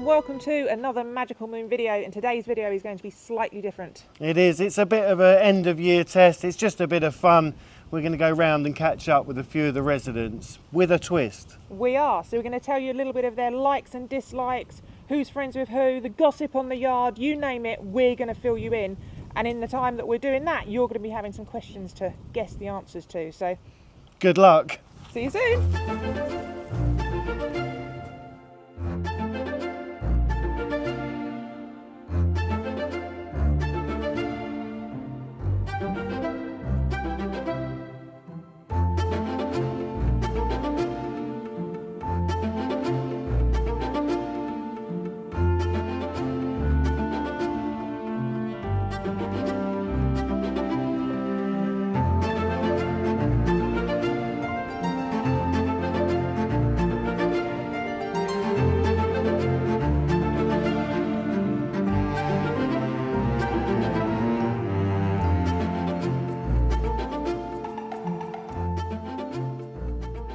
and welcome to another Magical Moon video, and today's video is going to be slightly different. It is. It's a bit of an end of year test. It's just a bit of fun. We're going to go round and catch up with a few of the residents with a twist. We are. So we're going to tell you a little bit of their likes and dislikes, who's friends with who, the gossip on the yard, you name it, we're going to fill you in. And in the time that we're doing that, you're going to be having some questions to guess the answers to. So good luck. See you soon.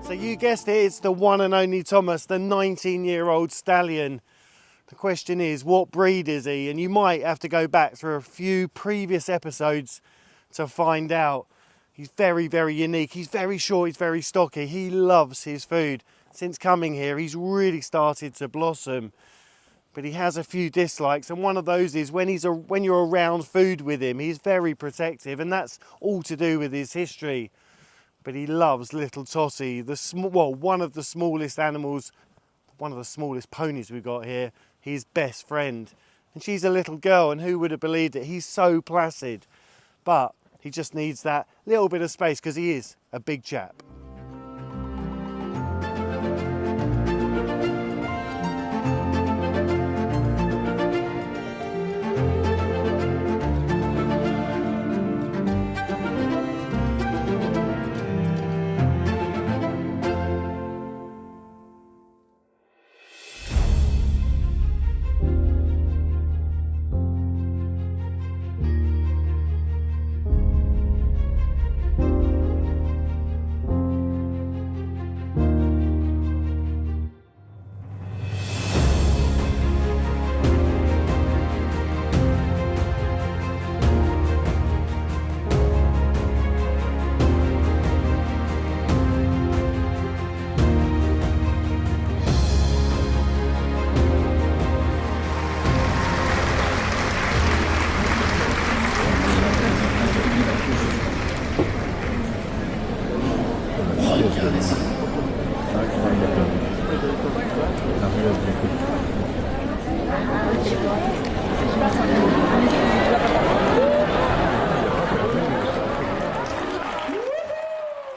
So you guessed it, it's the one and only Thomas, the 19-year-old stallion. The question is, what breed is he? And you might have to go back through a few previous episodes to find out. He's very, very unique. He's very short, he's very stocky. He loves his food. Since coming here, he's really started to blossom. But he has a few dislikes, and one of those is when you're around food with him, he's very protective, and that's all to do with his history. But he loves little Totty, one of the smallest animals, one of the smallest ponies we've got here, his best friend. And she's a little girl, and who would have believed it? He's so placid, but he just needs that little bit of space because he is a big chap.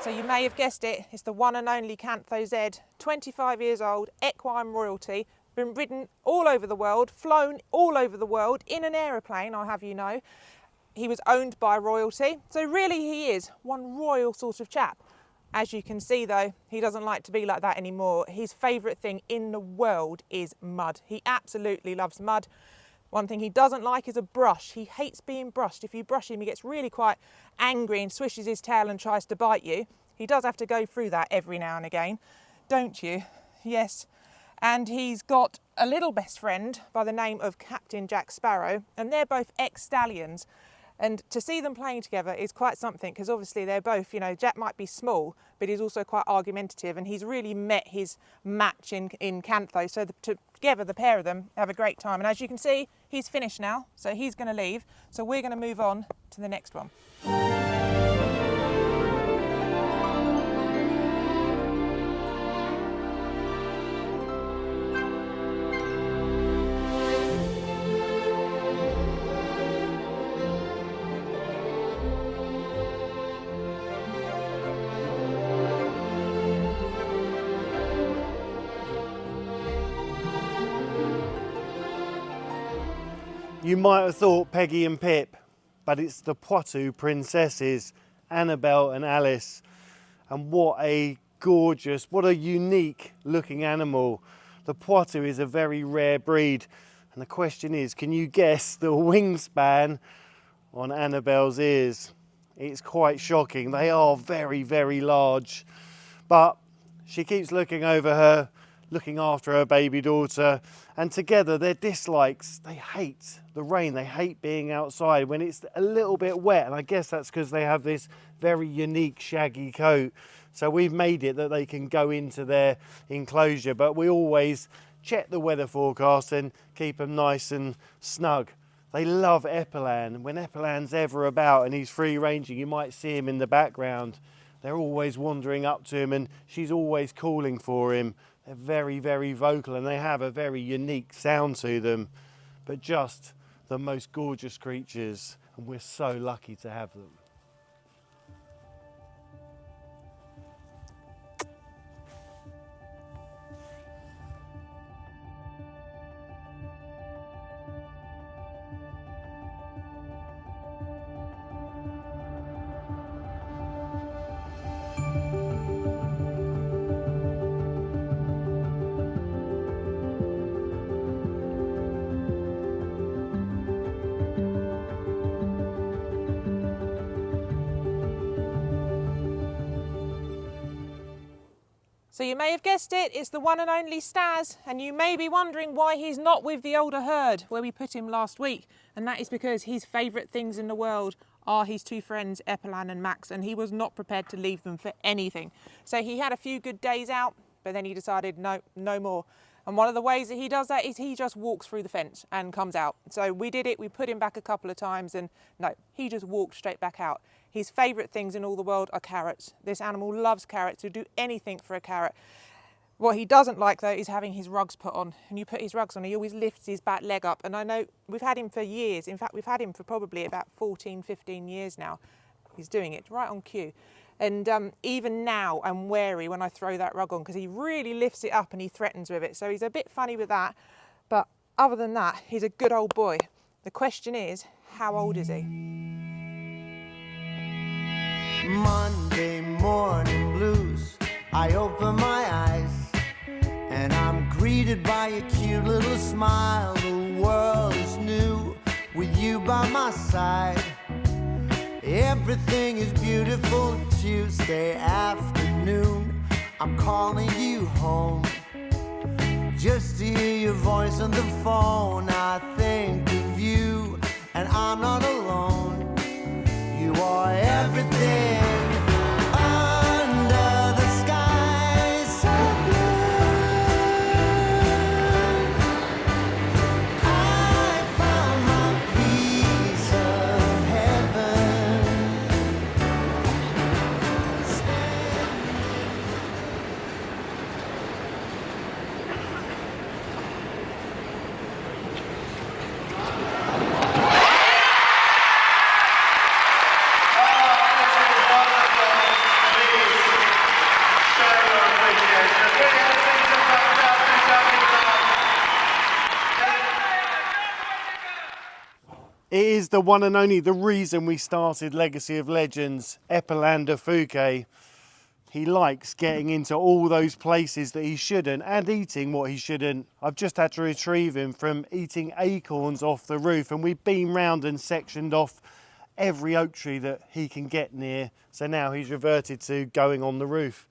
So you may have guessed it, it's the one and only Cantho Zed, 25 years old, equine royalty, been ridden all over the world, flown all over the world in an aeroplane, I'll have you know. He was owned by royalty, so really he is one royal sort of chap. As you can see though, he doesn't like to be like that anymore. His favourite thing in the world is mud. He absolutely loves mud. One thing he doesn't like is a brush. He hates being brushed. If you brush him, he gets really quite angry and swishes his tail and tries to bite you. He does have to go through that every now and again, don't you? Yes. And he's got a little best friend by the name of Captain Jack Sparrow, and they're both ex-stallions. And to see them playing together is quite something, because obviously they're both, you know, Jack might be small, but he's also quite argumentative, and he's really met his match in Cantho. So together, the pair of them have a great time. And as you can see, he's finished now, so he's going to leave. So we're going to move on to the next one. You might have thought Peggy and Pip, but it's the Poitou princesses, Annabelle and Alice. And what a gorgeous, what a unique looking animal. The Poitou is a very rare breed. And the question is, can you guess the wingspan on Annabelle's ears? It's quite shocking. They are very, very large. But she keeps looking over her looking after her baby daughter. And together, their dislikes, they hate the rain, they hate being outside when it's a little bit wet. And I guess that's because they have this very unique shaggy coat. So we've made it that they can go into their enclosure, but we always check the weather forecast and keep them nice and snug. They love Epilander. When Epilander's ever about and he's free ranging, you might see him in the background. They're always wandering up to him and she's always calling for him. They're very, very vocal and they have a very unique sound to them, but just the most gorgeous creatures, and we're so lucky to have them. So you may have guessed it, it's the one and only Staz, and you may be wondering why he's not with the older herd where we put him last week, and that is because his favourite things in the world are his two friends Epilander and Max, and he was not prepared to leave them for anything. So he had a few good days out, but then he decided no more. And one of the ways that he does that is he just walks through the fence and comes out. So we did it, we put him back a couple of times, and no, he just walked straight back out. His favourite things in all the world are carrots. This animal loves carrots, he'll do anything for a carrot. What he doesn't like though is having his rugs put on. And you put his rugs on, he always lifts his back leg up. And I know we've had him for years. In fact, we've had him for probably about 14, 15 years now. He's doing it right on cue. And even now I'm wary when I throw that rug on because he really lifts it up and he threatens with it. So he's a bit funny with that. But other than that, he's a good old boy. The question is, how old is he? Monday morning blues, I open my eyes and I'm greeted by a cute little smile. The world is new with you by my side. Everything is beautiful. Tuesday afternoon, I'm calling you home just to hear your voice on the phone. I think of you and I'm not alone. You are everything under the sky so blue. I found my piece of heaven. It is the one and only, the reason we started Legacy of Legends, Epilander Fouquet. He likes getting into all those places that he shouldn't and eating what he shouldn't. I've just had to retrieve him from eating acorns off the roof, and we've been round and sectioned off every oak tree that he can get near. So now he's reverted to going on the roof.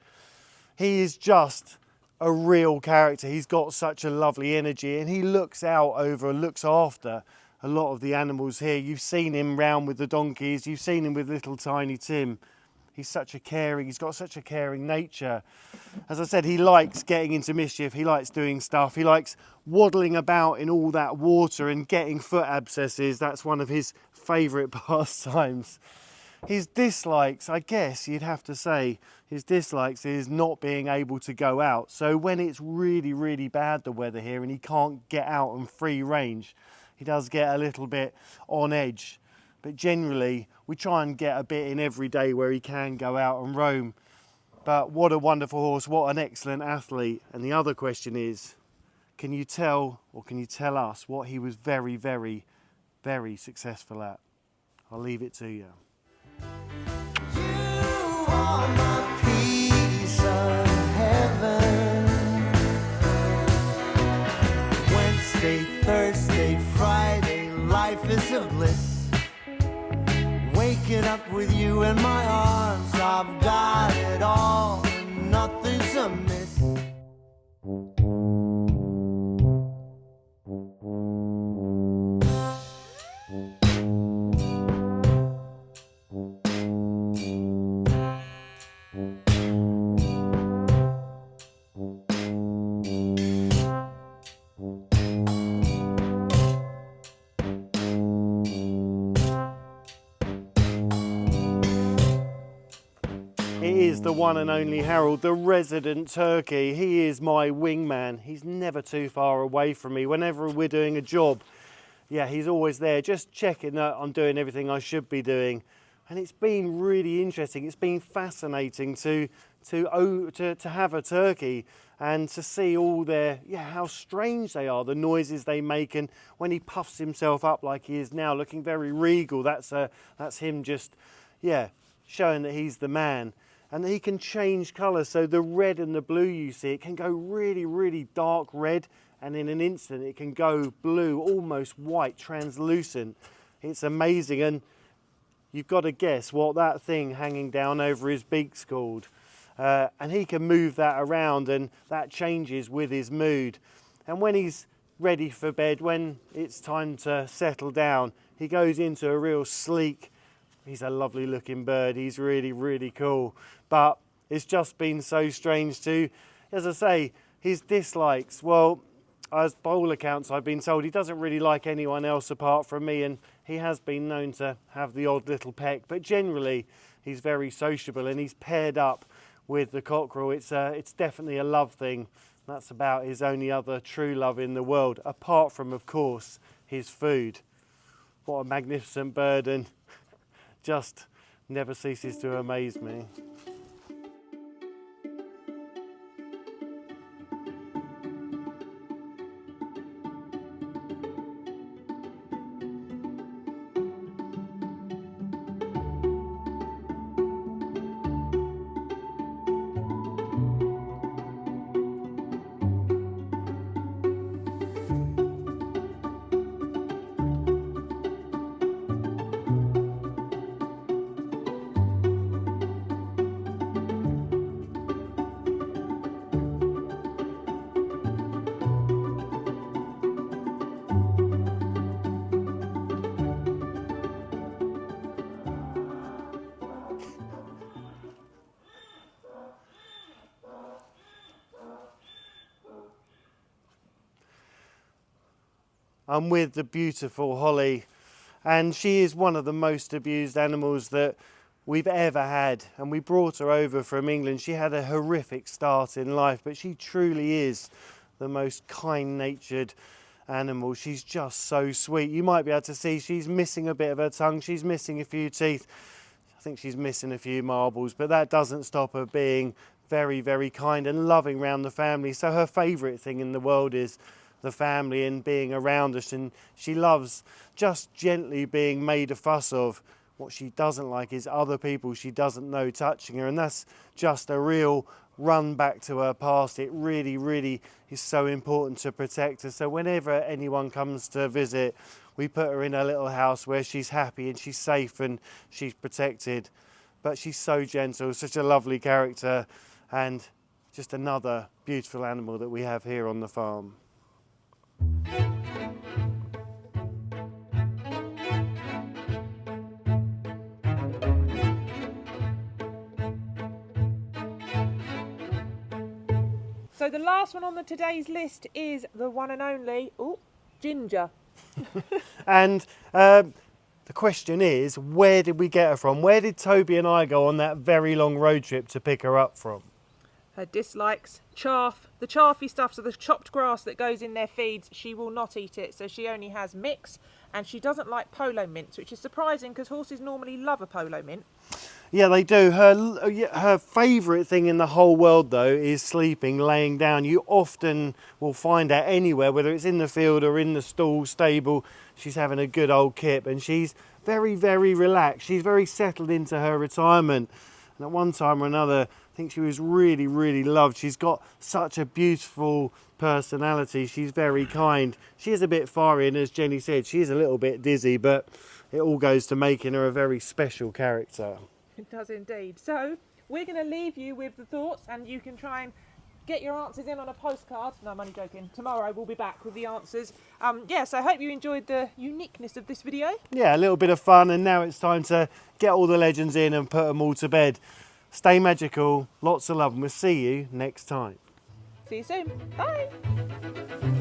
He is just a real character. He's got such a lovely energy and he looks after a lot of the animals here. You've seen him round with the donkeys, you've seen him with little tiny Tim. He's got such a caring nature. As I said, he likes getting into mischief, he likes doing stuff, he likes waddling about in all that water and getting foot abscesses. That's one of his favourite pastimes. His dislikes, I guess you'd have to say, his dislikes is not being able to go out. So when it's really, really bad, the weather here, and he can't get out and free range, he does get a little bit on edge. But generally, we try and get a bit in every day where he can go out and roam. But what a wonderful horse, what an excellent athlete. And the other question is, can you tell us what he was very, very, very successful at? I'll leave it to you. You are my piece of heaven. Wednesday, Thursday, Friday, life is a bliss. Waking up with you in my arms, I've got it all, and nothing's amiss. It is the one and only Harold, the resident turkey. He is my wingman. He's never too far away from me. Whenever we're doing a job, yeah, he's always there, just checking that I'm doing everything I should be doing. And it's been really interesting. It's been fascinating to have a turkey and to see all their, how strange they are, the noises they make. And when he puffs himself up like he is now, looking very regal, that's him just, showing that he's the man. And he can change colour, so the red and the blue you see, it can go really, really dark red, and in an instant it can go blue, almost white, translucent. It's amazing, and you've got to guess what that thing hanging down over his beak's called. And he can move that around, and that changes with his mood. And when he's ready for bed, when it's time to settle down, he goes into a real sleek, he's a lovely looking bird, he's really, really cool. But it's just been so strange too. As I say, his dislikes, well, as by all accounts I've been told, he doesn't really like anyone else apart from me, and he has been known to have the odd little peck, but generally he's very sociable and he's paired up with the cockerel. It's definitely a love thing. That's about his only other true love in the world, apart from, of course, his food. What a magnificent bird, and just never ceases to amaze me. I'm with the beautiful Holly, and she is one of the most abused animals that we've ever had, and we brought her over from England. She had a horrific start in life, but she truly is the most kind-natured animal. She's just so sweet. You might be able to see she's missing a bit of her tongue, she's missing a few teeth, I think she's missing a few marbles, but that doesn't stop her being very, very kind and loving around the family. So her favourite thing in the world is the family and being around us, and she loves just gently being made a fuss of. What she doesn't like is other people she doesn't know touching her, and that's just a real run back to her past. It really, really is so important to protect her. So whenever anyone comes to visit, we put her in a little house where she's happy and she's safe and she's protected. But she's so gentle, such a lovely character, and just another beautiful animal that we have here on the farm. So the last one on today's list is the one and only Ginger. And the question is, where did we get her from? Where did Toby and I go on that very long road trip to pick her up from? Her dislikes, chaff, the chaffy stuff, so the chopped grass that goes in their feeds, she will not eat it, so she only has mix, and she doesn't like polo mints, which is surprising because horses normally love a polo mint. Yeah, they do. Her favourite thing in the whole world, though, is sleeping, laying down. You often will find her anywhere, whether it's in the field or in the stall, stable. She's having a good old kip, and she's very, very relaxed. She's very settled into her retirement. And at one time or another, I think she was really, really loved. She's got such a beautiful personality. She's very kind. She is a bit fiery, and as Jenny said, she is a little bit dizzy, but it all goes to making her a very special character. It does indeed. So we're going to leave you with the thoughts, and you can try and get your answers in on a postcard. No, I'm only joking. Tomorrow we'll be back with the answers. Yeah, so I hope you enjoyed the uniqueness of this video. Yeah, a little bit of fun, and now it's time to get all the legends in and put them all to bed. Stay magical, lots of love, and we'll see you next time. See you soon. Bye.